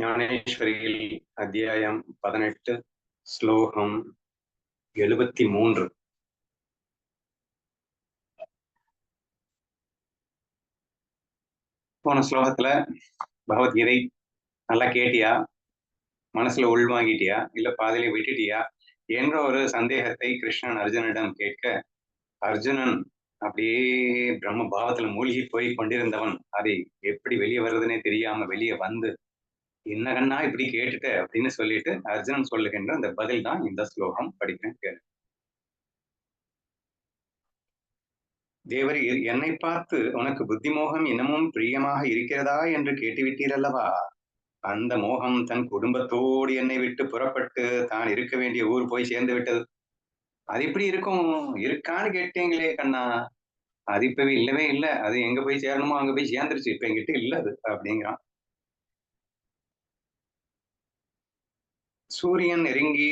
ஞானேஸ்வரியில் அத்தியாயம் 18 ஸ்லோகம் 73. போன ஸ்லோகத்துல பகவத்கீதை நல்லா கேட்டியா, மனசுல உள்வாங்கிட்டியா, இல்ல பாதியிலே விட்டுட்டியா என்ற ஒரு சந்தேகத்தை கிருஷ்ணன் அர்ஜுனனிடம் கேட்க, அர்ஜுனன் அப்படியே பிரம்ம பாவத்துல மூழ்கி போய் கொண்டிருந்தவன் அதை எப்படி வெளியே வர்றதுன்னே தெரியாம வெளியே வந்து, என்ன கண்ணா இப்படி கேட்டுட்ட அப்படின்னு சொல்லிட்டு அர்ஜுனன் சொல்லுகின்ற அந்த பதில் தான் இந்த ஸ்லோகம். படிக்கிறேன் கேளு. தேவரீர் என்னை பார்த்து உனக்கு புத்தி மோகம் இன்னமும் பிரியமாக இருக்கிறதா என்று கேட்டுவிட்டீரல்லவா? அந்த மோகம் தன் குடும்பத்தோடு என்னை விட்டு புறப்பட்டு தான் இருக்க வேண்டிய ஊர் போய் சேர்ந்து விட்டது. அது எப்படி இருக்கும்? இருக்கான்னு கேட்டீங்களே கண்ணா. அது இப்பவே இல்லவே இல்லை. அது எங்க போய் சேரணுமோ அங்க போய் சேர்ந்துருச்சு. இப்ப என்கிட்ட இல்ல அது அப்படிங்கிறான். சூரியன் நெருங்கி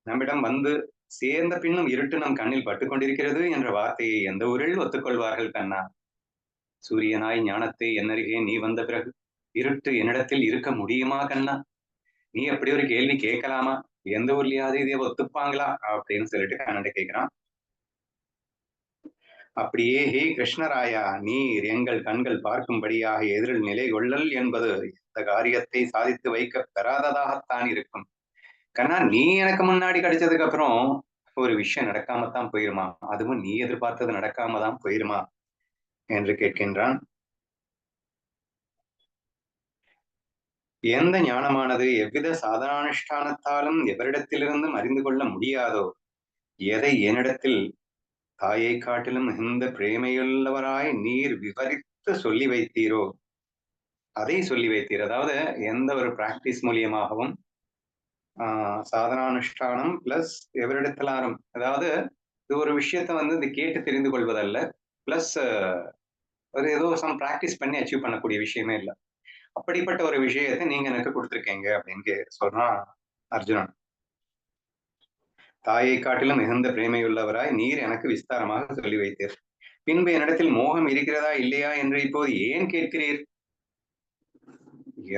நம்மிடம் வந்து சேர்ந்த பின்னும் இருட்டு நம் கண்ணில் பட்டுக் கொண்டிருக்கிறது என்ற வார்த்தையை எந்த ஊரில் ஒத்துக்கொள்வார்கள் கண்ணா? சூரியனாய் ஞானத்தை என்னருகே நீ வந்த பிறகு இருட்டு என்னிடத்தில் இருக்க முடியுமா கண்ணா? நீ அப்படி ஒரு கேள்வி கேட்கலாமா? எந்த ஊர்லயாவது இதை ஒத்துப்பாங்களா அப்படின்னு சொல்லிட்டு கண்ணன் கேட்கிறான். அப்படியே ஹே கிருஷ்ணராயா, நீர் எங்கள் கண்கள் பார்க்கும்படியாக எதிரில் நிலை கொள்ளல் என்பது இந்த காரியத்தை சாதித்து வைக்க பெறாததாகத்தான் இருக்கும். கண்ணா, நீ எனக்கு முன்னாடி கிடைச்சதுக்கு அப்புறம் ஒரு விஷயம் நடக்காமத்தான் போயிருமா? அதுவும் நீ எதிர்பார்த்தது நடக்காம தான் போயிருமா என்று கேட்கின்றான். எந்த ஞானமானது எவ்வித சாதனானுஷ்டானத்தாலும் எவரிடத்திலிருந்தும் அறிந்து கொள்ள முடியாதோ, எதை என்னிடத்தில் தாயை காட்டிலும் மிகுந்த பிரேமையுள்ளவராய் நீர் விவரித்து சொல்லி வைத்தீரோ அதை சொல்லி வைத்தீர். அதாவது எந்த ஒரு பிராக்டிஸ் மூலியமாகவும் சாதனானுஷ்டானம் பிளஸ் எவரிடத்திலாரும், அதாவது இது ஒரு விஷயத்த வந்து இது கேட்டு தெரிந்து கொள்வதல்ல, பிளஸ் ஒரு ஏதோ சம் பிராக்டிஸ் பண்ணி அச்சீவ் பண்ணக்கூடிய விஷயமே இல்லை. அப்படிப்பட்ட ஒரு விஷயத்தை நீங்க எனக்கு கொடுத்துருக்கீங்க அப்படின்னு சொல்றான் அர்ஜுனன். தாயை காட்டிலும் மிகுந்த பிரேமையுள்ளவராய் நீர் எனக்கு விஸ்தாரமாக சொல்லி வைத்தீர். பின்பு என்னிடத்தில் மோகம் இருக்கிறதா இல்லையா என்று இப்போது ஏன் கேட்கிறீர்?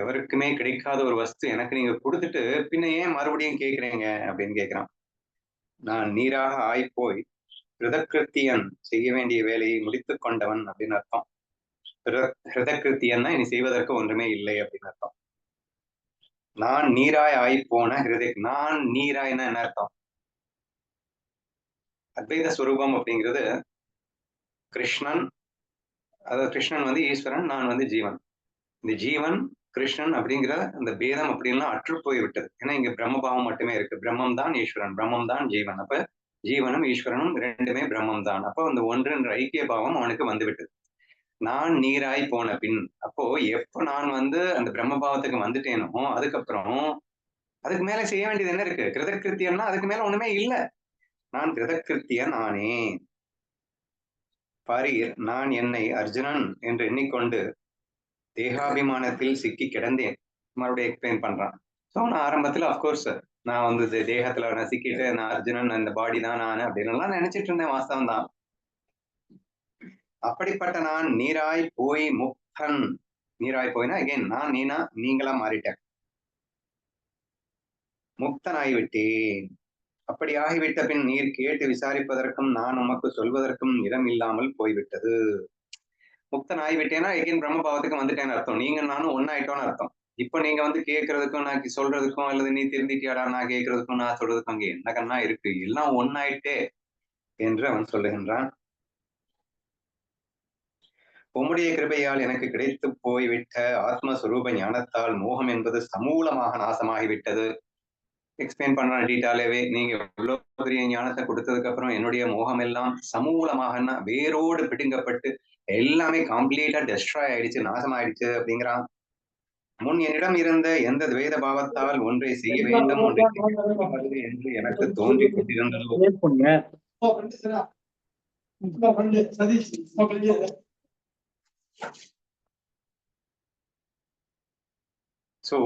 எவருக்குமே கிடைக்காத ஒரு வஸ்து எனக்கு நீங்க கொடுத்துட்டு பின்ன ஏன் மறுபடியும் கேட்கிறீங்க அப்படின்னு கேட்கிறான். நான் நீராக ஆய்போய் ஹிருதகிருத்தியன் செய்ய வேண்டிய வேலையை முடித்துக் கொண்டவன் அப்படின்னு அர்த்தம். ஹிருதகிருத்தியன்னா இனி செய்வதற்கு ஒன்றுமே இல்லை அப்படின்னு அர்த்தம். நான் நீராய் ஆய்போன நான் நீராய்னா என்ன அர்த்தம்? அத்வைத ஸ்வரூபம் அப்படிங்கிறது கிருஷ்ணன், அதாவது கிருஷ்ணன் வந்து ஈஸ்வரன், நான் வந்து ஜீவன். இந்த ஜீவன் கிருஷ்ணன் அப்படிங்கிற அந்த பேதம் அப்படின்லாம் அற்று போய்விட்டது. ஏன்னா இங்க பிரம்மபாவம் மட்டுமே இருக்கு. பிரம்மம் தான் ஈஸ்வரன், பிரம்மம் தான் ஜீவன். அப்ப ஜீவனும் ஈஸ்வரனும் ரெண்டுமே பிரம்மம் தான். அப்போ அந்த ஒன்றுன்ற ஐக்கிய பாவம் அவனுக்கு வந்து விட்டது. நான் நீராய் போன பின், அப்போ எப்போ நான் வந்து அந்த பிரம்ம பாவத்துக்கு வந்துட்டேனோ அதுக்கப்புறம் அதுக்கு மேல செய்ய வேண்டியது என்ன இருக்கு? கிருதகிருத்தியம்னா அதுக்கு மேல ஒண்ணுமே இல்லை. நான் கிருதகிருத்தியன் ஆனேன். பாரீர், நான் என்னை அர்ஜுனன் என்று எண்ணிக்கொண்டு தேகாபிமானத்தில் சிக்கி கிடந்தேன். மறுபடியும் எக்ஸ்பிளைன் பண்றான். ஸோ நான் ஆரம்பத்துல அப்கோர்ஸ் நான் வந்து தேகத்துல நான் சிக்கிட்டு நான் அர்ஜுனன், அந்த பாடி தான் நான் அப்படின்னு எல்லாம் நினைச்சிட்டு இருந்தேன். வாஸ்தவம் தான். அப்படிப்பட்ட நான் நீராய் போய் முக்தன். நீராய் போயினா அகைன் நான் நீனா நீங்களா மாறிட்டேன். முக்தன் ஆகிவிட்டேன். அப்படி ஆகிவிட்ட பின் நீர் கேட்டு விசாரிப்பதற்கும் நான் உமக்கு சொல்வதற்கும் இடம் இல்லாமல் போய்விட்டது. முக்தன் ஆகிவிட்டேன்னா எகைன் பிரம்ம பாவத்துக்கு வந்துட்டேன்னு அர்த்தம். நீங்க நானும் ஒன்னாயிட்டோன்னு அர்த்தம். இப்ப நீங்க வந்து கேட்கறதுக்கும் நான் சொல்றதுக்கும் அல்லது நீ திருந்திட்டியாடா நான் கேட்கறதுக்கும் நான் சொல்றதுக்கும் அங்க என்ன கண்ணா இருக்கு? எல்லாம் ஒன்னாயிட்டே என்று அவன் சொல்லுகின்றான். உம்முடைய கிருபையால் எனக்கு கிடைத்து போய்விட்ட ஆத்மஸ்வரூப ஞானத்தால் மோகம் என்பது சமூலமாக நாசமாகிவிட்டது. எக்ஸ்பிளைன் பண்ற டீட்டாலேவே நீங்க எவ்வளவு பெரிய ஞானத்தை கொடுத்ததுக்கு அப்புறம் என்னுடைய மோகம் எல்லாம் சமூலமாக வேரோடு பிடுங்கப்பட்டு எல்லாமே கம்ப்ளீட்டா டெஸ்ட்ராய் ஆயிடுச்சு, நாசம் ஆயிடுச்சு அப்படிங்கிறான். முன் என்னிடம் இருந்த எந்த துவேத பாவத்தால் ஒன்றை செய்ய வேண்டும் ஒன்றை என்று எனக்கு தோன்றி கொண்டிருந்ததோ சோ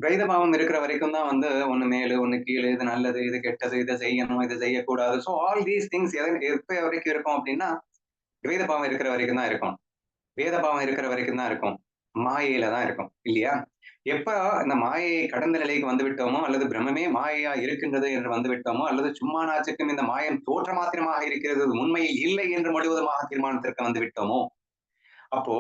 துவைத பாவம் இருக்கிற வரைக்கும் தான் வந்து ஒண்ணு மேலு ஒண்ணு கீழே, இது நல்லது இது கெட்டது, இதை செய்யணும் இதை செய்யக்கூடாது. ஸோ ஆல் தீஸ் திங்ஸ் எப்ப வரைக்கும் இருக்கும் அப்படின்னா துவைத பாவம் இருக்கிற வரைக்கும் தான் இருக்கும். வேத பாவம் இருக்கிற வரைக்கும் தான் இருக்கும். மாயையில தான் இருக்கும் இல்லையா? எப்ப இந்த மாயையை கடந்த நிலைக்கு வந்து விட்டோமோ, அல்லது பிரம்மமே மாயையா இருக்கின்றது என்று வந்து விட்டோமோ, அல்லது சும்மா நாச்சுக்கும் இந்த மாயம் தோற்ற மாத்திரமாக இருக்கிறது, அது உண்மையில் இல்லை என்று முழுவதுமாக தீர்மானத்திற்கு வந்து விட்டோமோ, அப்போ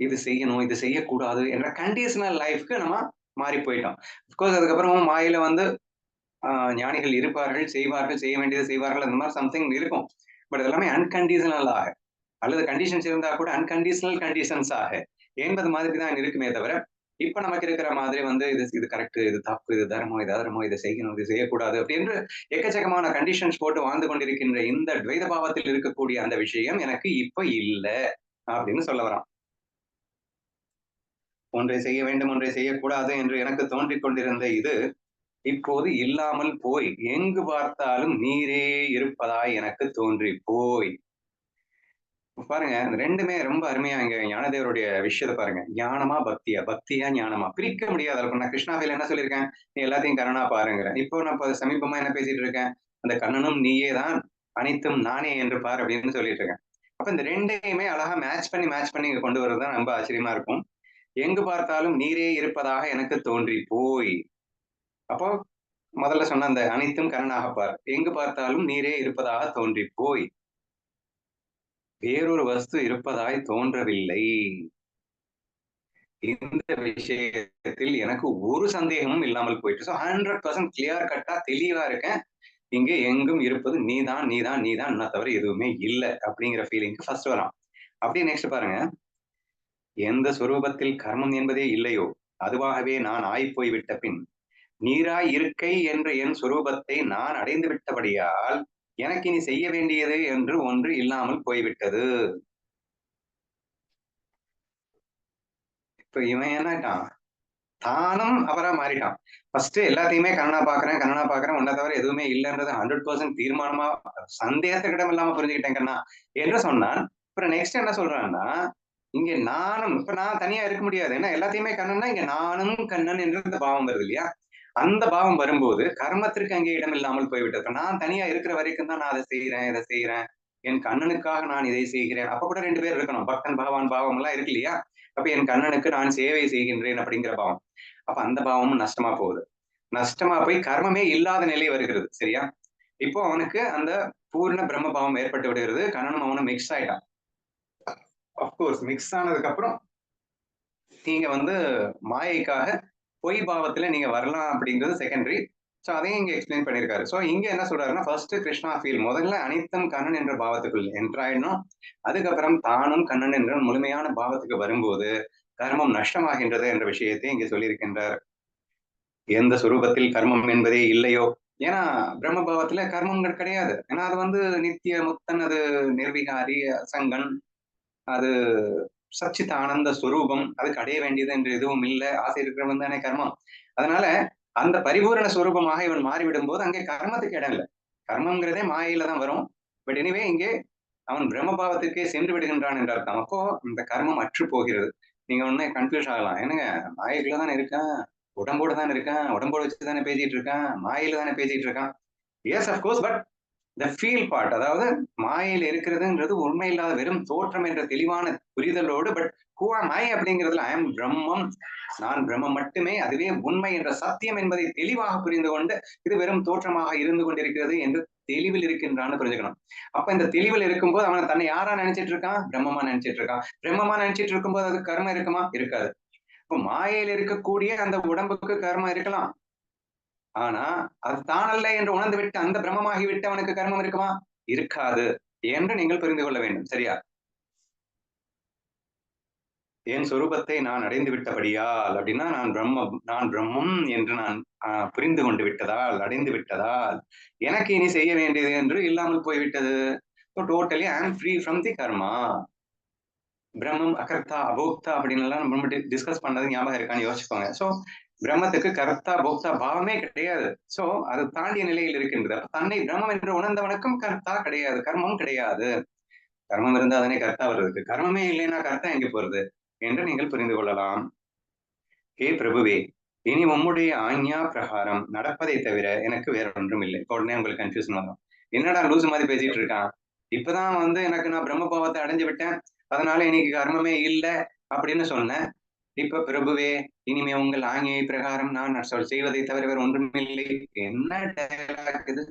இது செய்யணும், இது செய்யக்கூடாது என்ற கண்டிஷனல் லைஃப்க்கு நம்ம மாறி போயிட்டோம். அஃப்கோர்ஸ் அதுக்கப்புறமும் மாயையில வந்து ஞானிகள் இருப்பார்கள், செய்வார்கள், செய்ய வேண்டியதை செய்வார்கள். அந்த மாரி சம்திங் இருக்கும். பட் எல்லாமே அன்கண்டிஷனலாக அல்லது கண்டிஷன்ஸ் இருந்தா கூட அன்கண்டிஷனல் கண்டிஷன்ஸாக என்பது மாதிரி தான் இருக்குமே தவிர, இப்ப நமக்கு இருக்கிற மாதிரி வந்து இது கரெக்ட், இது தப்பு, இது தர்மம், இது அதர்மம், இதை செய்யணும், இது செய்யக்கூடாது அப்படி என்று எக்கச்சக்கமான கண்டிஷன்ஸ் போட்டு வாழ்ந்து கொண்டிருக்கின்ற இந்த துவைத பாவத்தில் இருக்கக்கூடிய அந்த விஷயம் எனக்கு இப்ப இல்ல அப்படின்னு சொல்ல வரான். ஒன்றை செய்ய வேண்டும், ஒன்றை செய்யக்கூடாது என்று எனக்கு தோன்றிக் கொண்டிருந்த இது இப்போது இல்லாமல் போய் எங்கு பார்த்தாலும் நீரே இருப்பதாய் எனக்கு தோன்றி போய். பாருங்க, இந்த 2மே ரொம்ப அருமையா இங்க ஞானதேவருடைய விஷயத்த பாருங்க. ஞானமா, பக்தியா? பக்தியா, ஞானமா? பிரிக்க முடியாத அளவுக்கு நான் கிருஷ்ணாவைல என்ன சொல்லியிருக்கேன்? நீ எல்லாத்தையும் கண்ணனா பாருங்கிறேன். இப்போ நான் இப்ப சமீபமா என்ன பேசிட்டு இருக்கேன்? அந்த கண்ணனும் நீயே தான், அனைத்தும் நானே என்று பார் அப்படின்னு சொல்லிட்டு இருக்கேன். அப்ப இந்த 2யுமே அழகா மேட்ச் பண்ணி இங்க கொண்டு வரது தான் ரொம்ப ஆச்சரியமா இருக்கும். எங்கு பார்த்தாலும் நீரே இருப்பதாக எனக்கு தோன்றி போய். அப்போ முதல்ல சொன்ன அந்த அனைத்தும் கண்ணனாக பார். எங்கு பார்த்தாலும் நீரே இருப்பதாக தோன்றி போய். வேறொரு வஸ்து இருப்பதாய் தோன்றவில்லை. இந்த விஷயத்தில் எனக்கு ஒரு சந்தேகமும் இல்லாமல் போயிட்டு. ஸோ 100% கிளியர் கட்டா தெளிவா இருக்கேன். இங்க எங்கும் இருப்பது நீதான், நீதான், நீதான். உன்ன தவிர எதுவுமே இல்ல. அப்படிங்கிற ஃபீலிங்க்கு ஃபர்ஸ்ட் வரான். அப்படியே நெக்ஸ்ட் பாருங்க. எந்த சொரூபத்தில் கர்மம் என்பதே இல்லையோ, அதுவாகவே நான் ஆய்ப்போய் விட்ட பின், நீராய் இருக்கை என்ற என் சொரூபத்தை நான் அடைந்து விட்டபடியால், எனக்கு இனி செய்ய வேண்டியது என்று ஒன்று இல்லாமல் போய்விட்டது. இப்ப இவன் என்னாட்டான்? தானும் அவரா மாறிட்டான். ஃபர்ஸ்ட் எல்லாத்தையுமே கண்ணனா பார்க்கிறேன். உன்ன தவிர எதுவுமே இல்லன்றது 100% தீர்மானமா சந்தேகத்துக்கு இடம் இல்லாம புரிஞ்சுக்கிட்டேன் கண்ணா என்று சொன்னான். அப்புறம் நெக்ஸ்ட் என்ன சொல்றான்னா, இங்க நானும் இப்ப நான் தனியா இருக்க முடியாது. ஏன்னா எல்லாத்தையுமே கண்ணன்னா இங்க நானும் கண்ணன் என்ற இந்த பாவம் வருது இல்லையா? அந்த பாவம் வரும்போது கர்மத்திற்கு அங்கே இடம் இல்லாமல் போய்விட்டது. இப்ப நான் தனியா இருக்கிற வரைக்கும் தான் நான் அதை செய்றேன், இதை செய்றேன். என் கண்ணனுக்காக நான் இதை செய்கிறேன். அப்ப கூட 2 பேர் இருக்கணும். பக்தன், பகவான் பாவம் எல்லாம் இருக்கு இல்லையா? அப்ப என் கண்ணனுக்கு நான் சேவை செய்கின்றேன் அப்படிங்கிற பாவம். அப்ப அந்த பாவமும் நஷ்டமா போகுது. நஷ்டமா போய் கர்மமே இல்லாத நிலை வருகிறது. சரியா? இப்போ அவனுக்கு அந்த பூர்ண பிரம்ம பாவம் ஏற்பட்டு விடுகிறது. கண்ணனும் அவனும் மிக்ஸ் ஆயிட்டான். அஃப்கோர்ஸ் மிக்ஸ் ஆனதுக்கு அப்புறம் நீங்க வந்து மாயைக்காக பொய் பாவத்துல நீங்க வரலாம் அப்படிங்கிறது செகண்டரி. ஸோ அதையும் இங்க எக்ஸ்பிளைன் பண்ணியிருக்காரு. ஸோ இங்க என்ன சொல்றாருன்னா, ஃபர்ஸ்ட் கிருஷ்ணா ஃபீல் முதல்ல அனைத்தும் கண்ணன் என்ற பாவத்துக்குள் என்ட்ராயிடணும். அதுக்கப்புறம் தானும் கண்ணன் என்ற முழுமையான பாவத்துக்கு வரும்போது கர்மம் நஷ்டமாகின்றது என்ற விஷயத்தை இங்க சொல்லியிருக்கின்றார். எந்த சுரூபத்தில் கர்மம் என்பதே இல்லையோ, ஏன்னா பிரம்ம பாவத்துல கர்மங்கள் கிடையாது. ஏன்னா அது வந்து நித்திய முக்தன், அது நிர்விகாரி, அசங்கன், அது சச்சித் ஆனந்த ஸ்வரூபம், அதுக்கு அடைய வேண்டியது என்று எதுவும் இல்லை. ஆசை இருக்கிறவன் தானே கர்மம். அதனால அந்த பரிபூரண ஸ்வரூபமாக இவன் மாறிவிடும் போது அங்கே கர்மத்துக்கு இடம் இல்லை. கர்மம்ங்கிறதே மாயையில தான் வரும். பட் எனிவே இங்கே அவன் பிரம்ம பாவத்துக்கே சென்று விடுகின்றான் என்ற அர்த்தம். அப்போ இந்த கர்மம் அற்று போகிறது. நீங்க ஒண்ணு கன்ஃபியூஸ் ஆகலாம். என்னங்க மாயைக்குள்ள தானே இருக்கேன், உடம்போடு தானே இருக்கேன், உடம்போடு வச்சு தானே பேசிட்டு இருக்கேன், மாயையில தானே பேசிட்டு இருக்கான். Yes of course, but the feel part, அதாவது மாயையில் இருக்கிறதுன்றது உண்மை இல்லாத வெறும் தோற்றம் என்ற தெளிவான புரிதலோடு, பட் ஹூ ஆம் ஐ அப்படிங்கிறதுல ஐ எம் பிரம்மம், நான் பிரம்மம் மட்டுமே, அதுவே உண்மை என்ற சத்தியம் என்பதை தெளிவாக புரிந்து கொண்டு இது வெறும் தோற்றமாக இருந்து கொண்டிருக்கிறது என்று தெளிவில் இருக்கின்றான்னு புரிஞ்சுக்கணும். அப்ப இந்த தெளிவில் இருக்கும்போது அவன் தன்னை யாரா நினைச்சிட்டு இருக்கான்? பிரம்மமா நினைச்சிட்டு இருக்கான். பிரம்மமா நினைச்சிட்டு இருக்கும்போது அது கர்மம் இருக்குமா? இருக்காது. இப்ப மாயையில் இருக்கக்கூடிய அந்த உடம்புக்கு கர்மம் இருக்கலாம். ஆனா அது தானல்ல என்று உணர்ந்து விட்டு அந்த பிரம்மமாகி விட்டு அவனுக்கு கர்மம் இருக்குமா? இருக்காது என்று நீங்கள் புரிந்து கொள்ள வேண்டும். சரியா? என் சொரூபத்தை நான் அடைந்து விட்டபடியால் அப்படின்னா நான் பிரம்மம் என்று நான் புரிந்து கொண்டு விட்டதால், அடைந்து விட்டதால் எனக்கு இனி செய்ய வேண்டியது என்று இல்லாமல் போய்விட்டது. டோட்டலி ஐ ஆம் ஃப்ரீ ஃப்ரம் தி கர்மா. பிரம்மம் அகர்த்தா அபோக்தா அப்படின்னு எல்லாம் நம்ம டிஸ்கஸ் பண்ணது ஞாபகம் இருக்கான்னு யோசிச்சுக்கோங்க. சோ பிரம்மத்துக்கு கர்த்தா போக்தா பாவமே கிடையாது. சோ அது தாண்டிய நிலையில் இருக்கின்றது. அப்ப தன்னை பிரம்மம் என்று உணர்ந்தவனுக்கும் கர்த்தா கிடையாது, கர்மம் கிடையாது. கர்மம் இருந்தா தானே கர்த்தா வருது. கர்மமே இல்லைன்னா கர்த்தா எங்க போறது என்று நீங்கள் புரிந்து கொள்ளலாம். ஹே பிரபுவே, இனி உம்முடைய ஆஞ்ஞா பிரகாரம் நடப்பதை தவிர எனக்கு வேற ஒன்றும் இல்லை. உடனே உங்களுக்கு கன்ஃபியூஷன் வரும். என்னடா லூசு மாதிரி பேசிட்டு இருக்கான், இப்பதான் வந்து எனக்கு நான் பிரம்ம பாவத்தை அடைஞ்சு விட்டேன், அதனால இன்னைக்கு கர்மமே இல்லை அப்படின்னு சொன்னேன். இப்ப பிரபுவே, இனிமே உங்கள் ஆஞ்ஞை பிரகாரம் நான் செய்வதை தவிர வேறு ஒன்றுமில்லை. என்ன டயலாக் இது?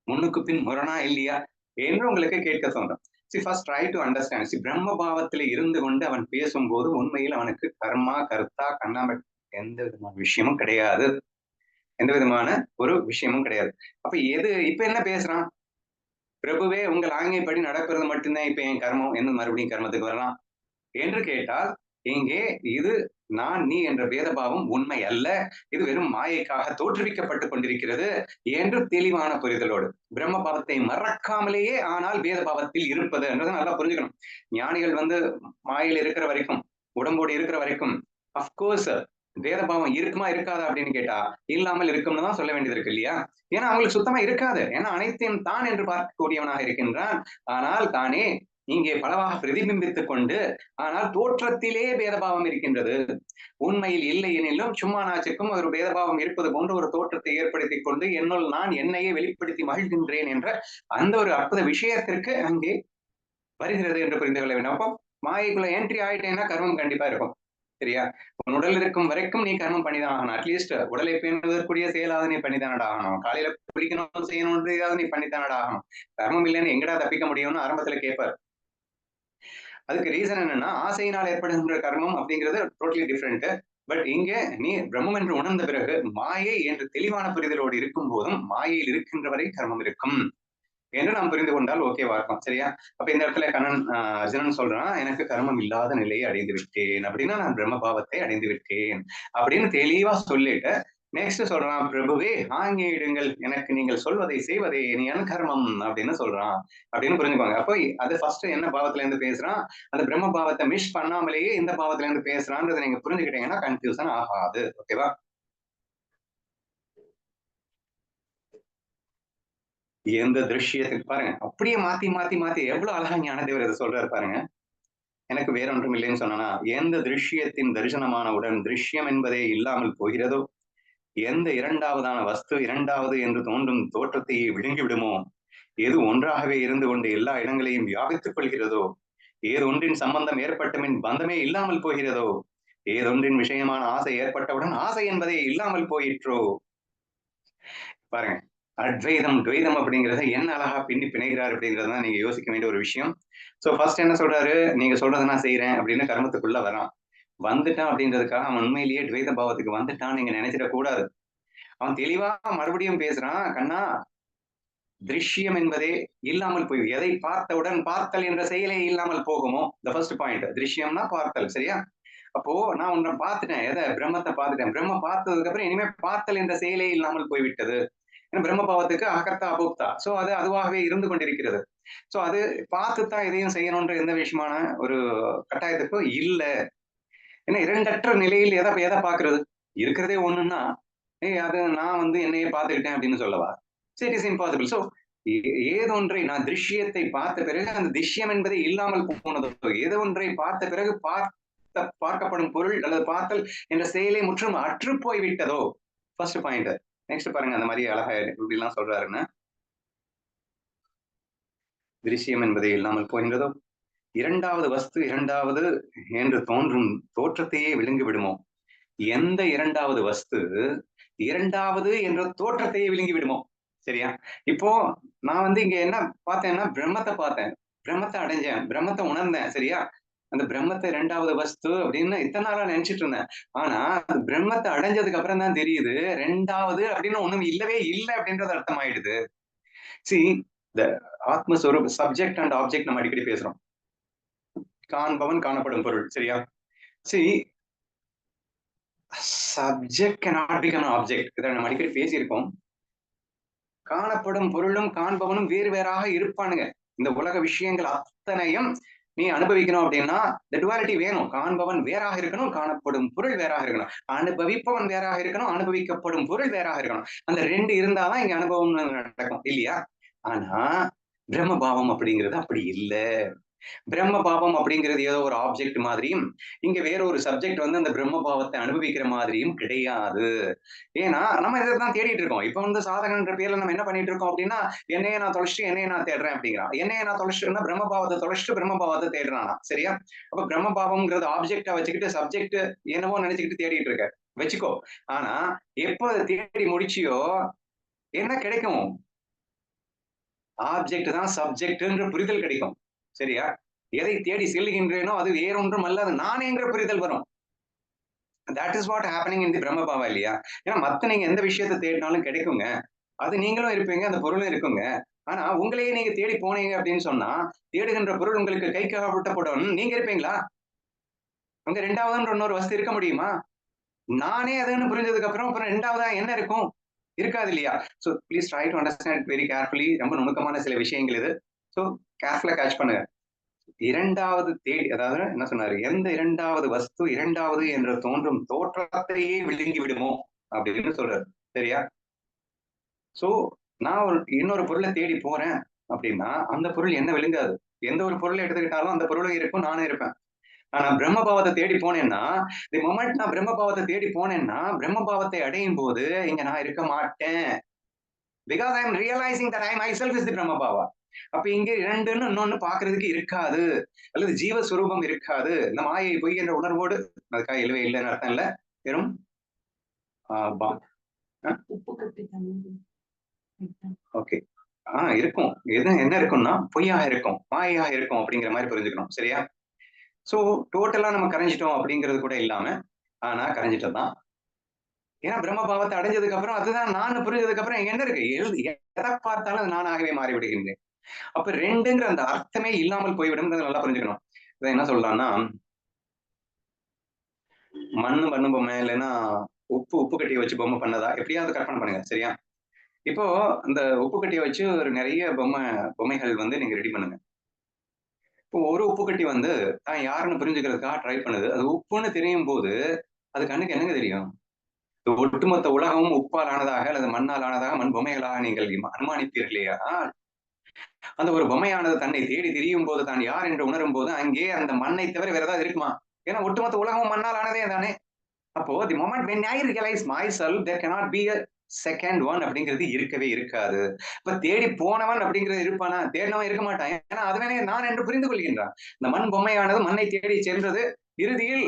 முன்னுக்கு பின் முரணா இல்லையா என்று உங்களுக்கு கேட்க தோன்றும். First try to understand. பிரம்ம பாவத்தில் இருந்து கொண்டு அவன் பேசும்போது உண்மையில் அவனுக்கு கர்மா, கர்த்தா, கண்ணாம எந்த விதமான விஷயமும் கிடையாது. எந்த விதமான ஒரு விஷயமும் கிடையாது. அப்ப இப்ப என்ன பேசுறான்? பிரபுவே உங்கள் ஆజ్ఞைப்படி நடக்கிறது மட்டும்தான் இப்ப என் கர்மம். என்ன மறுபடியும் கர்மத்துக்கு வரலாம் என்று கேட்டால், இங்கே இது நான் நீ என்ற பேதபாவம் உண்மை அல்ல. இது வெறும் மாயைக்காக தோற்றுவிக்கப்பட்டுக் கொண்டிருக்கிறது என்று தெளிவான புரிதலோடு பிரம்ம பாவத்தை மறக்காமலேயே ஆனால் பேதபாவத்தில் இருப்பது என்றதை நல்லா புரிஞ்சுக்கணும். ஞானிகள் மாயில் இருக்கிற வரைக்கும், உடம்போடு இருக்கிற வரைக்கும் அப்கோர்ஸ் பேதபாவம் இருக்குமா இருக்காதா அப்படின்னு கேட்டா இல்லாமல் இருக்கும்னு தான் சொல்ல வேண்டியது இருக்கு இல்லையா? ஏன்னா அவங்களுக்கு சுத்தமா இருக்காது. ஏன்னா அனைத்தையும் தான் என்று பார்க்கக்கூடியவனாக இருக்கின்றான். ஆனால் தானே இங்கே பலவாக பிரதிபிம்பித்துக் கொண்டு ஆனால் தோற்றத்திலே பேதபாவம் இருக்கின்றது. உண்மையில் இல்லை எனிலும் சும்மா நாச்சுக்கும் ஒரு பேதபாவம் இருப்பது போன்ற ஒரு தோற்றத்தை ஏற்படுத்திக் கொண்டு என்னுள் நான் என்னையே வெளிப்படுத்தி மகிழ்கின்றேன் என்ற அந்த ஒரு அற்புத விஷயத்திற்கு அங்கே வருகிறது என்று புரிந்து கொள்ள வேண்டும். அப்போ மாயைக்குள்ள என்ட்ரி ஆயிட்டேன்னா கர்மம் கண்டிப்பா இருக்கும். சரியா? உன் உடல் இருக்கும் வரைக்கும் நீ கர்மம் பண்ணிதான் ஆகணும். அட்லீஸ்ட் உடலை பேணுவதற்குரிய செயலாவது நீ பண்ணித்தானடா ஆகணும். காலையில குடிக்கணும் செய்யணும்ன்றதாவது நீ பண்ணித்தானடா ஆகணும். கர்மம் இல்லைன்னு எங்கடா தப்பிக்க முடியும்னு ஆரம்பத்துல கேட்பார். அதுக்கு ரீசன் என்னன்னா ஆசையினால் ஏற்படுகின்ற கர்மம் அப்படிங்கிறது டோட்டலி டிஃப்ரெண்ட். பட் இங்க நீ பிரம்மம் என்று உணர்ந்த பிறகு மாயை என்று தெளிவான புரிதலோடு இருக்கும் போதும் மாயையில் இருக்கின்ற வரை கர்மம் இருக்கும் என்று நாம் புரிந்து கொண்டால் ஓகேவா இருக்கும். சரியா? அப்ப இந்த இடத்துல அர்ஜுனன் சொல்றான், எனக்கு கர்மம் இல்லாத நிலையை அடைந்து விட்டேன் அப்படின்னா நான் பிரம்ம பாவத்தை அடைந்து விட்டேன் அப்படின்னு தெளிவா சொல்லிட்டு நெக்ஸ்ட் சொல்றான், பிரபுவே ஆங்கிடுங்கள், எனக்கு நீங்கள் சொல்வதை செய்வதே நீ என் கர்மம் அப்படின்னு சொல்றான் அப்படின்னு புரிஞ்சுக்கோங்க. அப்போ அது ஃபர்ஸ்ட் என்ன பாவத்துல இருந்து பேசுறான், அந்த பிரம்ம பாவத்தை மிஸ் பண்ணாமலேயே இந்த பாவத்துல இருந்து பேசுறான்றதை நீங்க புரிஞ்சுக்கிட்டீங்கன்னா கன்ஃபியூசன் ஆகாது. ஓகேவா? எந்த திருஷ்யத்துக்கு பாருங்க, அப்படியே மாத்தி மாத்தி மாத்தி எவ்வளவு அழகா ஞானதேவர் இதை சொல்றாரு பாருங்க. எனக்கு வேறொன்றும் இல்லைன்னு சொன்னா, எந்த திருஷ்யத்தின் தரிசனமானவுடன் திருஷ்யம் என்பதே இல்லாமல் போகிறதோ, எந்த இரண்டாவதான வஸ்து இரண்டாவது என்று தோன்றும் தோற்றத்தையே விழுங்கி விடுமோ, எது ஒன்றாகவே இருந்து கொண்டு எல்லா இடங்களையும் வியாபித்துக் கொள்கிறதோ, ஏதொன்றின் சம்பந்தம் ஏற்பட்டமின் பந்தமே இல்லாமல் போகிறதோ, ஏதொன்றின் விஷயமான ஆசை ஏற்பட்டவுடன் ஆசை என்பதே இல்லாமல் போயிற்றோ. பாருங்க, அத்வைதம் துவைதம் அப்படிங்கிறத என்ன அழகா பின்னி பிணைகிறார் அப்படிங்கறதுதான் நீங்க யோசிக்க வேண்டிய ஒரு விஷயம். சோ ஃபர்ஸ்ட் என்ன சொல்றாரு, நீங்க சொல்றதை நான் செய்யறேன் அப்படின்னு கர்மத்துக்குள்ள வரான். வந்துட்டான் அப்படின்றதுக்காக அவன் உண்மையிலேயே துவைத பாவத்துக்கு வந்துட்டான்னு நீங்க நினைச்சிடக் கூடாது. அவன் தெளிவா மறுபடியும் பேசுறான், கண்ணா திருஷ்யம் என்பதே இல்லாமல் போய் எதை பார்த்தவுடன் பார்த்தல் என்ற செயலே இல்லாமல் போகுமோ, த ஃபர்ஸ்ட் பாயிண்ட். திருஷ்யம்னா பார்த்தல், சரியா? அப்போ நான் உன்னை பார்த்துட்டேன், எதை பிரம்மத்தை பார்த்துட்டேன். பிரம்ம பார்த்ததுக்கு அப்புறம் இனிமே பார்த்தல் என்ற செயலே இல்லாமல் போய்விட்டது. ஏன்னா பிரம்ம பாவத்துக்கு அகர்த்தா அபோக்தா. சோ அது அதுவாகவே இருந்து கொண்டிருக்கிறது. சோ அது பார்த்துத்தான் எதையும் செய்யணும்ன்ற எந்த விஷயமான ஒரு கட்டாயத்துக்கும் இல்ல. ஏன்னா இரண்டற்ற நிலையில் எதை பார்க்கிறது? இருக்கிறதே ஒண்ணுன்னா, அது நான் என்னையே பார்த்துக்கிட்டேன் அப்படின்னு சொல்லவா? It is impossible. சோ ஏதொன்றை நான் திருஷ்யத்தை பார்த்த பிறகு அந்த திருஷ்யம் என்பதை இல்லாமல் போனதோ, ஏதோ ஒன்றை பார்த்த பிறகு பார்க்கப்படும் பொருள் அல்லது பார்த்தல் என்ற செயலை முற்றும் அற்று போய்விட்டதோ, ஃபர்ஸ்ட் பாயிண்ட். நெக்ஸ்ட் பாருங்க, அந்த மாதிரி அழகா இப்படி எல்லாம் சொல்றாருன்னு, திருஷ்யம் என்பதே இல்லாமல் போகின்றதோ, இரண்டாவது வஸ்து இரண்டாவது என்று தோன்றும் தோற்றத்தையே விழுங்கி விடுமோ, எந்த இரண்டாவது வஸ்து இரண்டாவது என்ற தோற்றத்தையே விழுங்கி விடுமோ. சரியா? இப்போ நான் இங்க என்ன பார்த்தேன்னா பிரம்மத்தை பார்த்தேன், பிரம்மத்தை அடைஞ்சேன், பிரம்மத்தை உணர்ந்தேன். சரியா? அந்த பிரம்மத்தை இரண்டாவது வஸ்து அப்படின்னு இத்தனை நாளா நினைச்சிட்டு இருந்தேன். ஆனா அந்த பிரம்மத்தை அடைஞ்சதுக்கு அப்புறம் தான் தெரியுது ரெண்டாவது அப்படின்னு ஒண்ணும் இல்லவே இல்லை அப்படின்றது அர்த்தமாயிடுது. சி த ஆத்மஸ்வரூப், சப்ஜெக்ட் அண்ட் ஆப்ஜெக்ட் நம்ம அடிக்கடி பேசுறோம். காண்பவன் காணப்படும் பொருள். சரியா? See subject cannot become an object. இதை நம்ம அடிக்கடி பேசியிருக்கோம். காணப்படும் பொருளும் காண்பவனும் வேறு வேறாக இருப்பானுங்க. இந்த உலக விஷயங்கள் அத்தனையும் நீ அனுபவிக்கணும் அப்படின்னா இந்த டுவாலிட்டி வேணும். காண்பவன் வேறாக இருக்கணும், காணப்படும் பொருள் வேறாக இருக்கணும். அனுபவிப்பவன் வேறாக இருக்கணும், அனுபவிக்கப்படும் பொருள் வேறாக இருக்கணும். அந்த ரெண்டு இருந்தாதான் இங்க அனுபவம் நடக்கும் இல்லையா? ஆனா பிரம்ம பாவம் அப்படிங்கிறது அப்படி இல்லை. பிரம்ம பாவம் அப்படிங்கிறது ஏதோ ஒரு ஆப்ஜெக்ட் மாதிரியும், இங்க வேற ஒரு சப்ஜெக்ட் வந்து அந்த பிரம்ம பாவத்தை அனுபவிக்கிற மாதிரியும் கிடையாது. ஏன்னா, நம்ம இதத்தான் தேடிட்டு இருக்கோம். இப்ப வந்து சாதகன்ற பேர்ல நம்ம என்ன பண்ணிட்டு இருக்கோம் அப்படின்னா, என்னையே நான் தொலைச்சுட்டு என்னைய நான் தேடுறேன் அப்படிங்கிறான். என்னைய நான் தொலைச்சுட்டேன்னா பிரம்ம பாவத்த தொலைச்சுட்டு பிரம்ம பாவத்த தேடுறானா. சரியா? அப்ப பிரம்ம பாவம்ங்கிறது ஆப்ஜெக்ட்டா வச்சுக்கிட்டு சப்ஜெக்ட் என்னவோ நினைச்சுக்கிட்டு தேடிட்டு இருக்க. வச்சுக்கோ. ஆனா, எப்ப அத தேடி முடிச்சியோ, என்ன கிடைக்கும்? ஆப்ஜெக்ட் தான் சப்ஜெக்ட்ன்ற புரிதல் கிடைக்கும். சரியா? எதை தேடி செல்லுகின்றேனோ அது வேறொன்றும் அல்ல. அது நானேங்கிற புரிதல் வரும். That is what happening in the பிரம்ம பாவா இல்லையா? ஏன்னா மத்த நீங்க எந்த விஷயத்த தேடினாலும் கிடைக்குங்க. அது நீங்களும் இருப்பீங்க, அந்த பொருளும் இருக்குங்க. ஆனா உங்களையே நீங்க தேடி போனீங்க அப்படின்னு சொன்னா, தேடுகின்ற பொருள் உங்களுக்கு கைக்கு அகப்பட்டவுடன் நீங்க இருப்பீங்களா? அங்க 2வதுன்ற இன்னொரு வஸ்து இருக்க முடியுமா? நானே அதுன்னு புரிஞ்சதுக்கு அப்புறம் 2வதா என்ன இருக்கும்? இருக்காது இல்லையா? So please try to understand very carefully. ரொம்ப நுணுக்கமான சில விஷயங்கள் இது. சோ கேர்ஃபுல்லா கேட்ச் பண்ணுங்க. 2வது தேடி அதாவது என்ன சொன்னாரு? எந்த 2வது வஸ்து 2வது என்று தோன்றும் தோற்றத்தையே விழுங்கி விடுமோ அப்படின்னு சொல்றாரு. சரியா? சோ நான் இன்னொரு பொருள தேடி போறேன் அப்படின்னா, அந்த பொருள் என்ன விழுங்காது. எந்த ஒரு பொருள எடுத்துக்கிட்டாலும் அந்த பொருளும் இருக்கும், நானும் இருப்பேன். ஆனா பிரம்ம பாவத்த தேடி போனேன்னா, தி மொமெண்ட் நான் பிரம்ம பாவத்த தேடி போனேன்னா, பிரம்ம பாவத்தை அடையும் போது இங்க நான் இருக்க மாட்டேன். Because I am realising that I myself is the பிரம்ம பாவா. அப்ப இங்க 2ன்னு இன்னொன்னு பார்க்கிறதுக்கு இருக்காது. அல்லது ஜீவஸ்வரூபம் இருக்காது. இந்த மாயை பொய் என்ற உணர்வோடு அதுக்காக இல்லவே இல்லைன்னு அர்த்தம் இல்ல. வெறும் ஆ பா அ ஓகே. இருக்கும். என்ன இருக்கும்னா, பொய்யாக இருக்கும். மாயையாக இருக்கும் அப்படிங்கிற மாரி புரிஞ்சுக்கணும். சரியா? சோ டோட்டலா நம்ம கரைஞ்சுட்டோம் அப்படிங்கிறது கூட இல்லாம, ஆனா கரைஞ்சுட்டது தான். ஏன்னா பிரம்ம பாவத்த அடைஞ்சதுக்கு அப்புறம் அதுதான் நான்னு புரிஞ்சதுக்கு அப்புறம் இங்க என்ன இருக்கு? எத பார்த்தாலும் அது நானாகவே மாறிவிடுகின்றேன். அப்ப 2ங்கிற அந்த அர்த்தமே இல்லாமல் போய்விடும்ங்கிறத நல்லா புரிஞ்சுக்கணும். இத என்ன சொல்லலாம்னா, மண்ணு மண்ணு பொம்மை இல்லைன்னா, உப்பு கட்டிய வச்சு பொம்மை பண்ணதா எப்படியாவது கற்பனை பண்ணுங்க. சரியா? இப்போ இந்த உப்பு கட்டிய வச்சு ஒரு நெறைய பொம்மைகள் வந்து நீங்க ரெடி பண்ணுங்க. இப்போ ஒரு உப்பு கட்டி வந்து தான் யாருன்னு புரிஞ்சுக்கிறதுக்காக ட்ரை பண்ணுது. அது உப்புன்னு தெரியும்போது, அது கண்ணுக்கு என்னங்க தெரியும்? ஒட்டுமொத்த உலகமும் உப்பால் ஆனதாக அல்லது மண்ணால் ஆனதாக மண் பொம்மைகளாக நீங்கள் அனுமானிப்பீர்களேயானால், அந்த ஒரு பொம்மையானது தன்னை தேடி திரியும்போது தான் யார் என்று உணரும்போது, அங்கே அந்த மண்ணை தவிர வேற ஏதாவது இருக்குமா? ஏன்னா ஒட்டுமொத்த உலகமும் மண்ணால் ஆனதே தானே! அப்போ the moment when I realise myself there cannot be a second one அப்படிங்கிறது இருக்கவே இருக்காது. இப்ப தேடி போனவன் அப்படிங்கிறது இருப்பானா? தேடினவன் இருக்க மாட்டான். ஏன்னா அதுவே நான் என்று புரிந்து கொள்கின்றான். இந்த மண் பொம்மையானது மண்ணை தேடி சென்றது. இறுதியில்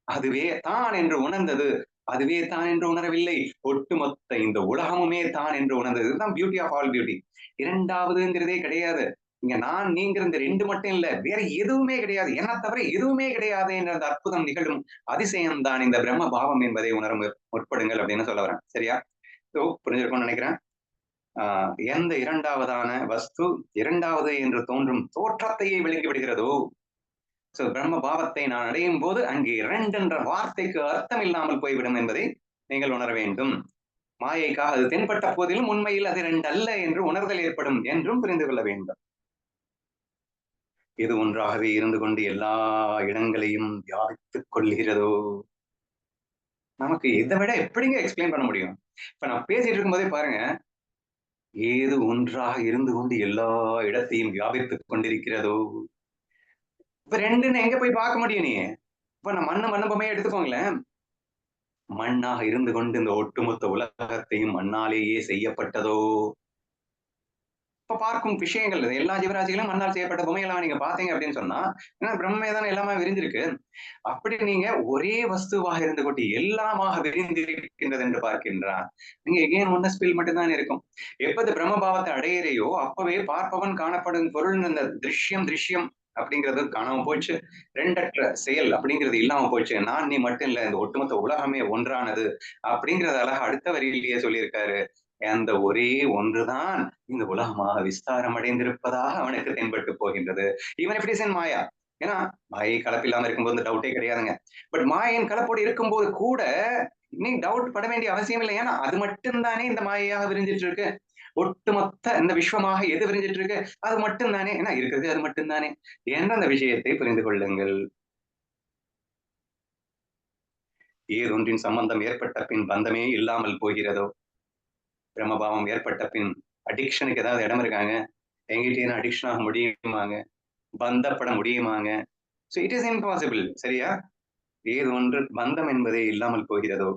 அதுவே தான் என்று உணர்ந்தது. அதுவே தான் என்று உணரவில்லை. ஒட்டுமொத்த இந்த உலகமுமே தான் என்று உணர்ந்தது. இதுதான் பியூட்டி ஆஃப் ஆல் பியூட்டி. 2வதுங்கிறதே கிடையாது. இங்க நான், நீங்கிற இந்த 2 மட்டும் இல்ல. வேற எதுவுமே கிடையாது. என்ன தவிர எதுவுமே கிடையாது என்ற அந்த அற்புதம் நிகழும் அதிசயம் தான் இந்த பிரம்ம பாவம் என்பதை உணர முற்படுங்கள் அப்படின்னு சொல்ல வரேன். சரியா? சோ புரிஞ்சிருக்கும்னு நினைக்கிறேன். ஆ எந்த 2வதான வஸ்து 2வது என்று தோன்றும் தோற்றத்தையே விழுங்கி விடுகிறதோ, சோ பிரம்ம பாவத்தை நான் அடையும் போது அங்கே 2 என்ற வார்த்தைக்கு அர்த்தம் இல்லாமல் போய்விடும் என்பதை நீங்கள் உணர வேண்டும். மாயைக்காக அது தென்பட்ட போதிலும் உண்மையில் அது 2 அல்ல என்று உணர்தல் ஏற்படும் என்றும் புரிந்து கொள்ள வேண்டும். இது ஒன்றாகவே இருந்து கொண்டு எல்லா இடங்களையும் வியாபித்துக் கொள்கிறதோ! நமக்கு இத விட எப்படிங்க எக்ஸ்பிளைன் பண்ண முடியும்? இப்ப நான் பேசிட்டு இருக்கும்போதே பாருங்க, ஏது ஒன்றாக இருந்து கொண்டு எல்லா இடத்தையும் வியாபித்துக் கொண்டிருக்கிறதோ! இப்ப 2ன்னு எங்க போய் பார்க்க முடியும் நீ? இப்ப நான் மண்ணு பொம்மையே எடுத்துக்கோங்களேன். மண்ணாக இருந்து கொண்டு இந்த ஒட்டுமொத்த உலகத்தையும் மண்ணாலேயே செய்யப்பட்டதோ! இப்ப பார்க்கும் விஷயங்கள் இது எல்லா ஜீவராசிகளும் மண்ணால் செய்யப்பட்ட பொம்மைகளா நீங்க பார்த்தீங்க அப்படின்னு சொன்னா, ஏன்னா பிரம்மே தானே எல்லாமே விரிஞ்சிருக்கு. அப்படி நீங்க ஒரே வஸ்துவாக இருந்து கொண்டு எல்லாமாக விரிந்திருக்கின்றது என்று பார்க்கின்றான். நீங்க எகெயின் ஒன்ன ஸ்பில் மட்டும் தான் இருக்கும். எப்ப இந்த பிரம்ம பாவத்தை அடையிறையோ, அப்பவே பார்ப்பவன் காணப்படும் பொருள் அந்த திருஷ்யம் அப்படிங்கிறது காணாம போச்சு. 2 செயல் அப்படிங்கிறது இல்லாம போச்சு. நான், நீ மட்டும் இல்ல. இந்த ஒட்டுமொத்த உலகமே ஒன்றானது. அப்படிங்கிறத அழகா அடுத்த வரியிலேயே சொல்லியிருக்காரு. அந்த ஒரே ஒன்றுதான் இந்த உலகமாக விஸ்தாரம் அடைந்திருப்பதாக அவனுக்கு தென்பட்டு போகின்றது. Even if it is in maya. ஏன்னா, மாயை கலப்பில்லாம இருக்கும்போது இந்த டவுட்டே கிடையாதுங்க. பட் மாயையின் கலப்போடு இருக்கும்போது கூட, நீ டவுட் பட வேண்டிய அவசியம் இல்லை. ஏன்னா, அது மட்டும் தானே இந்த மாயையாக விரிஞ்சிட்டு இருக்கு. ஒட்டுமொத்த இந்த விஸ்வமாக எது விரிஞ்சிட்டு இருக்கு? அது மட்டும் தானே. ஏன்னா இருக்கிறது அது மட்டும் தானே. என்ற அந்த விஷயத்தை புரிந்து கொள்ளுங்கள். ஏதொன்றின் சம்பந்தம் ஏற்பட்ட பின் பந்தமே இல்லாமல் போகிறதோ! பிரம்மபாவம் ஏற்பட்ட பின் அடிக்ஷனுக்கு ஏதாவது இடம் இருக்காங்க? என்கிட்டயே நான் அடிக்ஷன் ஆக முடியுமாங்க? பந்தப்பட முடியுமாங்க? So it is impossible. சரியா? ஏது ஒன்று பந்தம் என்பதே இல்லாமல் போகிறதோ,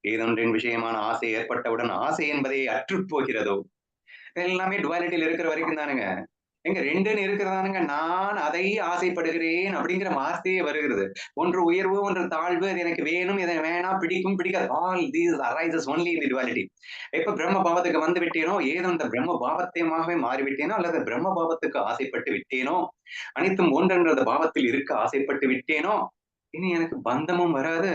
ஏதொன்றின் விஷயமான ஆசை ஏற்பட்டவுடன் ஆசை என்பதே அற்றுப் போகிறதோ, எல்லாமே டுவாலிட்டியில இருக்கிற வரைக்கும் தானுங்க. எங்க 2ன்னு இருக்கிறதானுங்க நான் அதை ஆசைப்படுகிறேன் அப்படிங்கிற வார்த்தையே வருகிறது. ஒன்று உயர்வு, ஒன்று தாழ்வு, அது எனக்கு வேணும், இதை வேணாம், பிடிக்கும், பிடிக்காது. All these arises only in the duality. எப்ப பிரம்ம பாவத்துக்கு வந்து விட்டேனோ, ஏதோ அந்த பிரம்ம பாவத்தையுமாகவே மாறிவிட்டேனோ, அல்லது பிரம்ம பாவத்துக்கு ஆசைப்பட்டு விட்டேனோ, அனைத்தும் ஒன்றென்ற பாவத்தில் இருக்க ஆசைப்பட்டு விட்டேனோ, இனி எனக்கு பந்தமும் வராது.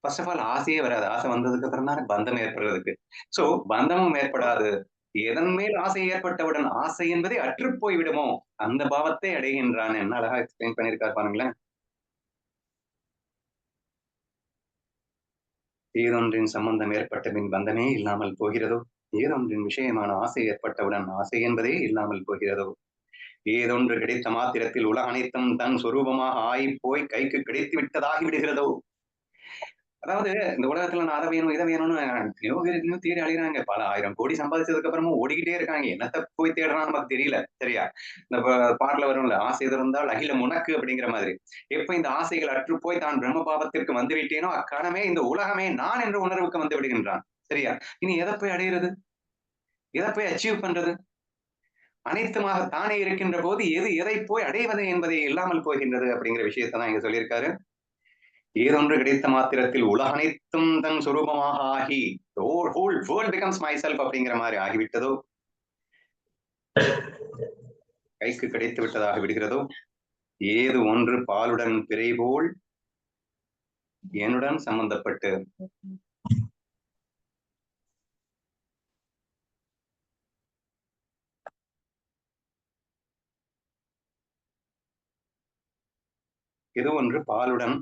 ஃபர்ஸ்ட் ஆஃப் ஆல் ஆசையே வராது. ஆசை வந்ததுக்கு அப்புறம் தான் பந்தம் ஏற்படுறதுக்கு. சோ பந்தமும் ஏற்படாது. எதன் மேல் ஆசை ஏற்பட்டவுடன் ஆசை என்பதே அற்றுப் போய் விடுமோ அந்த பாவத்தை அடைகின்றான். என்ன அழகா எக்ஸ்பிளைன் பண்ணியிருக்காரு பாருங்களேன். ஏதொன்றின் சம்பந்தம் ஏற்பட்ட பின் பந்தமே இல்லாமல் போகிறதோ, ஏதொன்றின் விஷயமான ஆசை ஏற்பட்டவுடன் ஆசை என்பதே இல்லாமல் போகிறதோ, ஏதொன்று கிடைத்த மாத்திரத்தில் உலக அனைத்தும் தன் சொரூபமாக ஆயிப் போய் கைக்கு கிடைத்து விட்டதாகி விடுகிறதோ. அதாவது இந்த உலகத்துல நான் அதை வேணும், இதை வேணும்னு எத்தனையோ பேர் எத்தனையோ தேடி அலையுறாங்க. பல 1000 கோடி சம்பாதிச்சதுக்கு அப்புறமும் ஓடிக்கிட்டே இருக்காங்க. என்னத்த போய் தேடுறான்னு நமக்கு தெரியல. சரியா? இந்த பாட்டுல வரும்ல, ஆசை இருந்தால் அகிலம் உனக்கு அப்படிங்கிற மாதிரி. எப்ப இந்த ஆசைகள் அற்றுப்போய் தான் பிரம்ம பாவத்திற்கு வந்து விட்டேனோ, அக்கணமே இந்த உலகமே நான் என்ற உணர்வுக்கு வந்து விடுகின்றான். சரியா? இனி எதை போய் அடையிறது? எதை போய் அச்சீவ் பண்றது? அனைத்துமாக தானே இருக்கின்ற போது எது எதை போய் அடைவது என்பதை இல்லாமல் போகின்றது அப்படிங்கிற விஷயத்தை தான் இங்க சொல்லியிருக்காரு. ஏதொன்று கிடைத்த மாத்திரத்தில் உலகனைத்தும் தன் சுரூபமாக ஆகி whole world becomes my self அப்படிங்கிற மாதிரி ஆகிவிட்டதோ, கைக்கு கிடைத்து விட்டதாக விடுகிறதோ, ஏது ஒன்று பாலுடன் பிறை போல் என்னுடன் சம்பந்தப்பட்டு ஏதோ ஒன்று பாலுடன்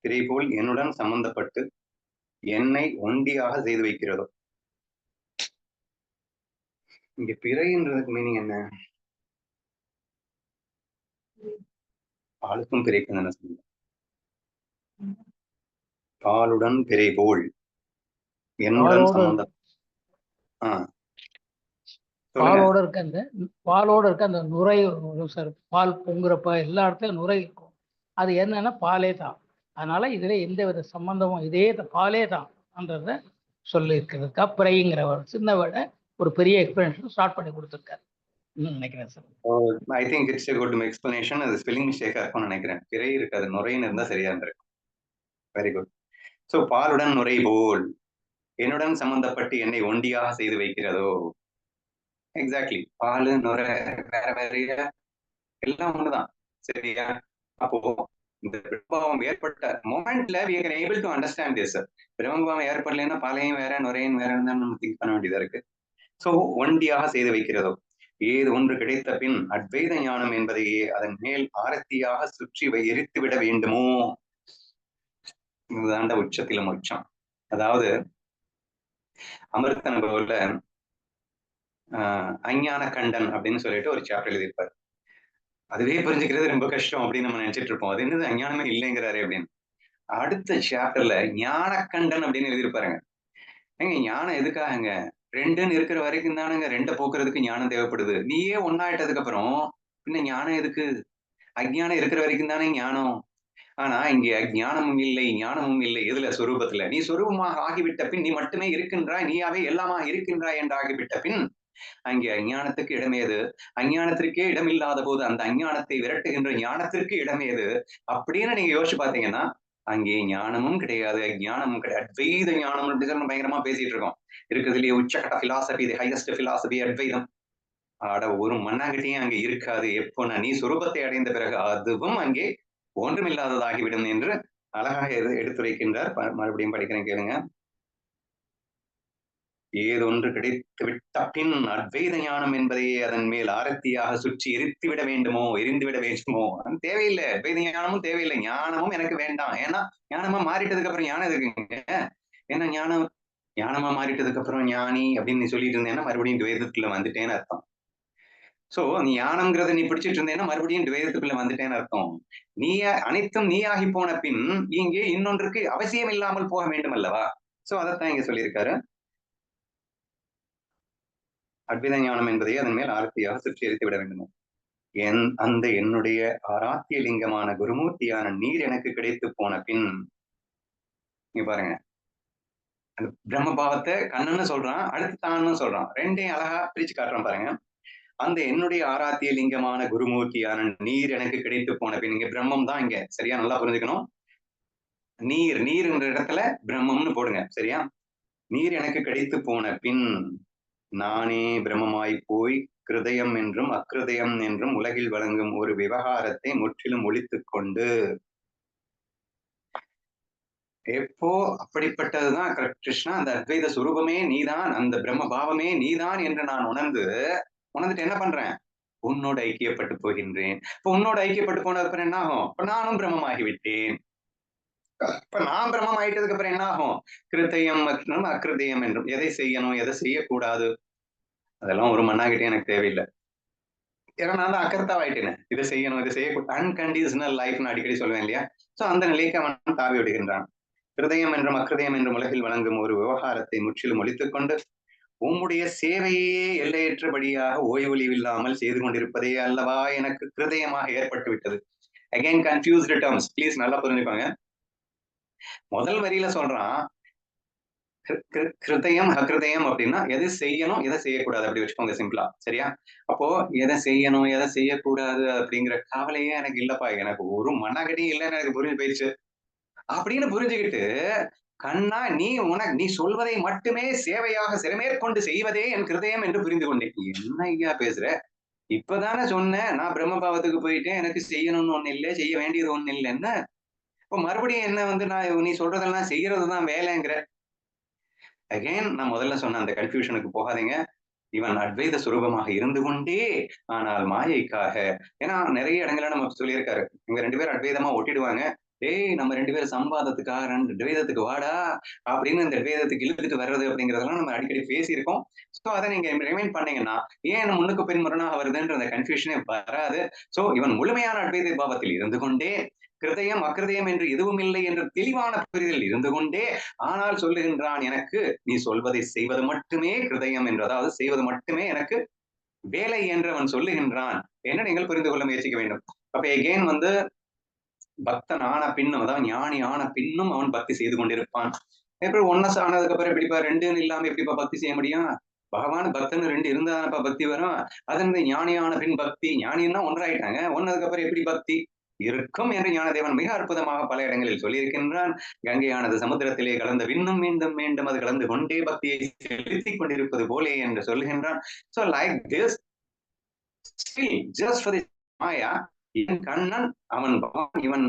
பிறை போல் என்னுடன் சம்பந்தப்பட்டு என்னை ஒண்டியாக செய்து வைக்கிறதோ. இங்க பிறைன்றதுக்கு மீனிங் என்ன? பாலுக்கும் பிறைக்கும் என்ன சொல்லுங்க? பாலுடன் பிறை போல் என்னுடன் பாலோடு சம்பந்தம். பாலோட இருக்க அந்த பாலோட இருக்க அந்த நுரை சார், பால் பொங்குறப்ப எல்லா இடத்துலயும் நுரை இருக்கும். அது என்னன்னா பாலே தான். அதனால இதுல எந்த வித சம்பந்தமும் இதே பாலே தான் என்றத சொல்லி இருக்கிறதுக்கா பிறைங்கிற ஒரு சின்ன விட ஒரு பெரிய எக்ஸ்பிளனேஷன் ஸ்டார்ட் பண்ணி கொடுத்துருக்காரு நினைக்கிறேன் sir. I think it's a good explanation. அது ஸ்பெல்லிங் மிஸ்டேக்கா இருக்கும்னு நினைக்கிறேன். பிறை இருக்காது, நுரைன்னு இருந்தா சரியா இருந்திருக்கும். Very good. சோ பாலுடன் நுரை போல் என்னுடன் சம்பந்தப்பட்டு என்னை ஒண்டியாக செய்து வைக்கிறதோ. எக்ஸாக்ட்லி. பாலு நுரை வேற வேறையா எல்லாம் ஒண்ணுதான். சரியா? அப்போ இந்த பிரம்மபாவம் ஏற்பட்ட மொமெண்ட்ல we can able to understand this. பிரம்மபாவம் ஏற்படலைன்னா பாலையும் வேற நுரையும் வேறன்னு தான் நம்ம திங்க் பண்ண வேண்டியதா இருக்கு. சோ ஒண்டியாக செய்து வைக்கிறதோ, ஏது ஒன்று கிடைத்த பின் அத்வைத ஞானம் என்பதையே அதன் மேல் ஆரத்தியாக சுற்றி எரித்து விட வேண்டுமோ. இதுதாண்ட உச்சத்திலும் உச்சம். அதாவது அமிர்த அனுபவத்துல அஞ்ஞான கண்டன் அப்படின்னு சொல்லிட்டு ஒரு சாப்டர் எழுதியிருப்பாரு. அதுவே புரிஞ்சுக்கிறது ரொம்ப கஷ்டம் அப்படின்னு நம்ம நினைச்சிட்டு இருப்போம். அது என்னது அஞ்ஞானமே இல்லைங்கிறாரு அப்படின்னு. அடுத்த சாப்டர்ல ஞானக்கண்டன் அப்படின்னு எழுதியிருப்பாருங்க. ஏங்க ஞானம் எதுக்காகங்க? 2ன்னு இருக்கிற வரைக்கும் தானுங்க 2 போக்குறதுக்கு ஞானம் தேவைப்படுது. நீயே ஒன்னாயிட்டதுக்கு அப்புறம் பின்ன ஞானம் எதுக்கு? அஞ்ஞானம் இருக்கிற வரைக்கும் தானே ஞானம். ஆனா இங்கே அஞ்ஞானமும் இல்லை, ஞானமும் இல்லை. எதுல? சொரூபத்துல. நீ சொரூபமாக ஆகிவிட்ட பின் நீ மட்டுமே இருக்கின்றாய், நீயாவே எல்லாமா இருக்கின்றாய் என்று ஆகிவிட்ட பின் அங்கே அஞ்ஞானத்துக்கு இடமேது? அஞ்ஞானத்திற்கே இடமில்லாத போது அந்த அஞ்ஞானத்தை விரட்டுகின்ற ஞானத்திற்கு இடமேது? அப்படின்னு நீங்க யோசிச்சு பாத்தீங்கன்னா அங்கே ஞானமும் கிடையாது, அஞ்ஞானமும் கிடையாது. அத்வைத ஞானம் அப்படி சொல்லி பயங்கரமா பேசிட்டு இருக்கோம். இருக்கிறதுலயே உச்சகட்ட பிலாசபி, தி ஹையஸ்ட் பிலாசபி அத்வைதம். ஆட ஒரு மண்ணாங்கட்டியும் அங்கே இருக்காது. எப்போனா நீ சுரூபத்தை அடைந்த பிறகு அதுவும் அங்கே ஒன்றுமில்லாததாகிவிடும் என்று அழகாக எடுத்துரைக்கின்றார். மறுபடியும் படிக்கிறேன் கேளுங்க. ஏதொன்று கிடைத்து விட்ட பின் அத்வைத ஞானம் என்பதையே அதன் மேல் ஆரத்தியாக சுற்றி எரித்து விட வேண்டுமோ, எரிந்து விட வேண்டுமோ? தேவையில்லை. அத்வைத ஞானமும் தேவையில்லை, ஞானமும் எனக்கு வேண்டாம். ஏன்னா ஞானமா மாறிட்டதுக்கு அப்புறம் ஞானம் இருக்குங்க. ஏன்னா ஞானமா மாறிட்டதுக்கு அப்புறம் ஞானி அப்படின்னு நீ சொல்லிட்டு இருந்தேன்னா மறுபடியும் துவைதத்துக்குள்ள வந்துட்டேன்னு அர்த்தம். சோ நீ ஞானம்ங்கிறத நீ பிடிச்சிட்டு இருந்தேன்னா மறுபடியும் துவைதத்துக்குள்ள வந்துட்டேன்னு அர்த்தம். நீ அனைத்தும் நீயாகி போன பின் இங்கே இன்னொன்றுக்கு அவசியம் இல்லாமல் போக வேண்டும் அல்லவா? சோ அதைத்தான் இங்க சொல்லியிருக்காரு. அத்வைத ஞானம் என்பதை அதன் மேல் ஆரத்தியாக சுற்றி எரித்து விட வேண்டும். அந்த என்னுடைய ஆராத்திய லிங்கமான குருமூர்த்தியான நீர் எனக்கு கிடைத்து போன பின், இங்க பாருங்க, அந்த பிரம்ம பாவத்தை கண்ணன்னு சொல்றான், அடுத்து தான்னு சொல்றான். ரெண்டையும் அழகா பிரிச்சு காட்டுறான் பாருங்க. அந்த என்னுடைய ஆராத்திய லிங்கமான குருமூர்த்தியான நீர் எனக்கு கிடைத்து போன பின், இங்க பிரம்மம் தான் இங்க, சரியா? நல்லா புரிஞ்சுக்கணும். நீர்ன்ற இடத்துல பிரம்மம்னு போடுங்க, சரியா? நீர் எனக்கு கிடைத்து போன பின், நானே பிரம்மமாய் போய் கிருதயம் என்றும் அக்கிருதயம் என்றும் உலகில் வழங்கும் ஒரு விவகாரத்தை முற்றிலும் ஒழித்துக் கொண்டு, எப்போ அப்படிப்பட்டதுதான் கிருஷ்ணா, அந்த அத்வைத சுரூபமே நீதான், அந்த பிரம்ம பாவமே நீதான் என்று நான் உணர்ந்துட்டு என்ன பண்றேன்? உன்னோடு ஐக்கியப்பட்டு போகின்றேன். இப்ப உன்னோடு ஐக்கியப்பட்டு போனதுக்கு அப்புறம் என்ன ஆகும்? இப்ப நானும் பிரம்மமாகி விட்டேன். இப்ப நான் பிரம்மம் ஆயிட்டதுக்கு அப்புறம் என்ன ஆகும்? கிருத்தயம் மற்றும் அக்கிருதயம் என்றும், எதை செய்யணும் எதை செய்யக்கூடாது, அதெல்லாம் ஒரு மண்ணாகிட்டே எனக்கு தேவையில்லை. ஏன்னா நான் தான் அக்கர்த்தாவாயிட்டேன். இதை செய்யணும் இதை செய்யக்கூடாது, அன்கண்டிஷனல் லைஃப்னு அடிக்கடி சொல்லுவேன் இல்லையா? சோ அந்த நிலைக்கு அவன் தாவி விடுகின்றான். கிருதயம் என்றும் அக்கிருதயம் என்றும் உலகில் வழங்கும் ஒரு விவகாரத்தை முற்றிலும் ஒழித்துக் கொண்டு, உம்முடைய சேவையே எல்லையற்றபடியாக ஓய்வொழிவில்லாமல் செய்து கொண்டிருப்பதே அல்லவா எனக்கு கிருதயமாக ஏற்பட்டு விட்டது. அகைன் கன்ஃபியூஸ்டு டேர்ம்ஸ், ப்ளீஸ் நல்லா புரிஞ்சுக்கோங்க. முதல் வரியில சொல்றான், கிருதயம் அகிருதயம் அப்படின்னா எது செய்யணும் எதை செய்யக்கூடாது அப்படி வச்சுக்கோங்க சிம்பிளா, சரியா? அப்போ எதை செய்யணும் எதை செய்யக்கூடாது அப்படிங்கிற கவலையே எனக்கு இல்லப்பா, எனக்கு ஒரு மண்ணாகட்டியும் இல்லைன்னு எனக்கு புரிஞ்சு போயிடுச்சு அப்படின்னு புரிஞ்சுக்கிட்டு, கண்ணா நீ சொல்வதை மட்டுமே சேவையாக சிறமேற்கொண்டு செய்வதே என் கிருதயம் என்று புரிந்து கொண்டேன். என்ன ஐயா பேசுற? இப்பதானே சொன்னேன் நான் பிரம்ம பாவத்துக்கு போயிட்டேன், எனக்கு செய்யணும்னு ஒண்ணு இல்லை, செய்ய வேண்டியது ஒண்ணு இல்லைன்னு. இப்ப மறுபடியும் என்ன நான் நீ சொல்றதெல்லாம் செய்யறதுதான் வேலைங்கிற. அகைன் நான் முதல்ல சொன்ன அந்த கன்ஃபியூஷனுக்கு போகாதீங்க. இவன் அத்வைத சுரூபமாக இருந்து கொண்டே, ஆனால் மாயைக்காக, ஏன்னா நிறைய இடங்கள்ல நம்ம சொல்லியிருக்காரு, இவங்க 2 பேரும் அத்வைதமா ஒட்டிடுவாங்க. டேய் நம்ம 2 பேரும் சம்பாதத்துக்காக துவைதத்துக்கு வாடா அப்படின்னு இந்த துவைதத்துக்கு இழுத்துட்டு வர்றது அப்படிங்கிறதெல்லாம் நம்ம அடிக்கடி பேசியிருக்கோம். சோ அதை நீங்க ரிமைண்ட் பண்ணீங்கன்னா ஏன் முன்னுக்கு பின் முரணாக வருதுன்ற அந்த கன்ஃபியூஷனே வராது. சோ இவன் முழுமையான அத்வைத பாவத்தில் இருந்து கொண்டே, கிருதயம் அக்கிருதயம் என்று எதுவும் இல்லை என்ற தெளிவான புரிதல் இருந்து கொண்டே, ஆனால் சொல்லுகின்றான், எனக்கு நீ சொல்வதை செய்வது மட்டுமே கிருதயம் என்று, அதாவது செய்வது மட்டுமே எனக்கு வேலை என்று அவன் சொல்லுகின்றான் என்று நீங்கள் புரிந்து கொள்ள முயற்சிக்க வேண்டும். அப்ப எகெயின் பக்தன் ஆன பின்னும், அதாவது ஞானி ஆன பின்னும் அவன் பக்தி செய்து கொண்டிருப்பான். எப்படி ஒன்னஸ் ஆனதுக்கு அப்புறம் எப்படிப்பா 2 இல்லாம எப்படிப்பா பக்தி செய்ய முடியும்? பகவான் பக்தன் 2 இருந்தாதானப்பா பக்தி வரும். அது ஞானியான பின் பக்தி, ஞானின்னா ஒன்றாயிட்டாங்க, ஒன்னதுக்கு அப்புறம் எப்படி பக்தி இருக்கும் என்று ஞானதேவன் மிக அற்புதமாக பல இடங்களில் சொல்லியிருக்கின்றான். கங்கையானது சமுத்திரத்திலே கலந்த பின்னும் மீண்டும் மீண்டும் அது கலந்து கொண்டே பக்தியை செலுத்திக் கொண்டிருப்பது போலே என்று சொல்லுகின்றான். So like this, still just for this மாயா, இவன் கண்ணன் அவன் இவன்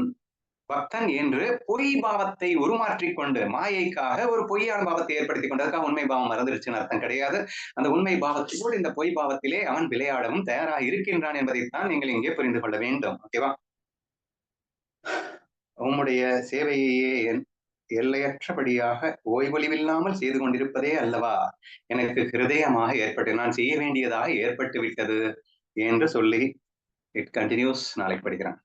பக்தன் என்று பொய் பாவத்தை உருமாற்றிக் கொண்டு, மாயைக்காக ஒரு பொய்யான பாவத்தை ஏற்படுத்திக் கொண்டதுக்காக உண்மை பாவம் மறந்துருச்சுன்னு அர்த்தம் கிடையாது. அந்த உண்மை பாவத்தோடு இந்த பொய் பாவத்திலே அவன் விளையாடவும் தயாராக இருக்கின்றான் என்பதைத்தான் நீங்கள் இங்கே புரிந்து கொள்ள வேண்டும். ஓகேவா? உம்முடைய சேவையையே எல்லையற்றபடியாக ஓய்வொழிவில்லாமல் செய்து கொண்டிருப்பதே அல்லவா எனக்கு ஹிருதயமாக ஏற்பட்டு, நான் செய்ய வேண்டியதாக ஏற்பட்டு விட்டது என்று சொல்லி இட் கண்டினியூஸ். நாளைக்கு படிக்கிறேன்.